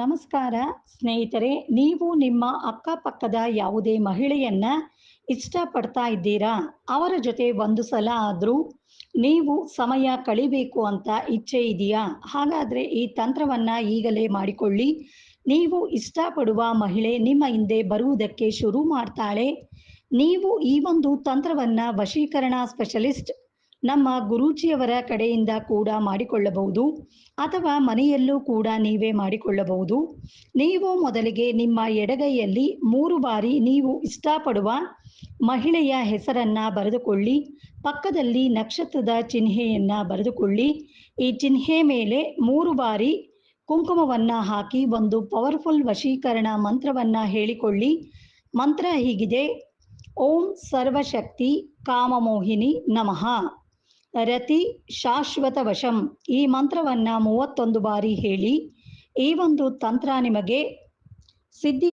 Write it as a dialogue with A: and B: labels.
A: ನಮಸ್ಕಾರ ಸ್ನೇಹಿತರೆ, ನೀವು ನಿಮ್ಮ ಅಕ್ಕಪಕ್ಕದ ಯಾವುದೇ ಮಹಿಳೆಯನ್ನ ಇಷ್ಟಪಡ್ತಾ ಇದ್ದೀರಾ? ಅವರ ಜೊತೆ ಒಂದು ಸಲ ಆದರೂ ನೀವು ಸಮಯ ಕಳಿಬೇಕು ಅಂತ ಇಚ್ಛೆ ಇದೆಯಾ? ಹಾಗಾದರೆ ಈ ತಂತ್ರವನ್ನು ಈಗಲೇ ಮಾಡಿಕೊಳ್ಳಿ. ನೀವು ಇಷ್ಟಪಡುವ ಮಹಿಳೆ ನಿಮ್ಮ ಹಿಂದೆ ಬರುವುದಕ್ಕೆ ಶುರು ಮಾಡ್ತಾಳೆ. ನೀವು ಈ ಒಂದು ತಂತ್ರವನ್ನು ವಶೀಕರಣ ಸ್ಪೆಷಲಿಸ್ಟ್ ನಮ್ಮ ಗುರೂಜಿಯವರ ಕಡೆಯಿಂದ ಕೂಡ ಮಾಡಿಕೊಳ್ಳಬಹುದು, ಅಥವಾ ಮನೆಯಲ್ಲೂ ಕೂಡ ನೀವೇ ಮಾಡಿಕೊಳ್ಳಬಹುದು. ನೀವು ಮೊದಲಿಗೆ ನಿಮ್ಮ ಎಡಗೈಯಲ್ಲಿ 3 ಬಾರಿ ನೀವು ಇಷ್ಟಪಡುವ ಮಹಿಳೆಯ ಹೆಸರನ್ನು ಬರೆದುಕೊಳ್ಳಿ. ಪಕ್ಕದಲ್ಲಿ ನಕ್ಷತ್ರದ ಚಿಹ್ನೆಯನ್ನು ಬರೆದುಕೊಳ್ಳಿ. ಈ ಚಿಹ್ನೆ ಮೇಲೆ 3 ಬಾರಿ ಕುಂಕುಮವನ್ನು ಹಾಕಿ ಒಂದು ಪವರ್ಫುಲ್ ವಶೀಕರಣ ಮಂತ್ರವನ್ನು ಹೇಳಿಕೊಳ್ಳಿ. ಮಂತ್ರ ಹೀಗಿದೆ: ಓಂ ಸರ್ವಶಕ್ತಿ ಕಾಮಮೋಹಿನಿ ನಮಃ ರತಿ ಶಾಶ್ವತ ವಶಂ. ಈ ಮಂತ್ರವನ್ನು 31 ಬಾರಿ ಹೇಳಿ. ಈ ಒಂದು ತಂತ್ರ ನಿಮಗೆ ಸಿದ್ಧಿ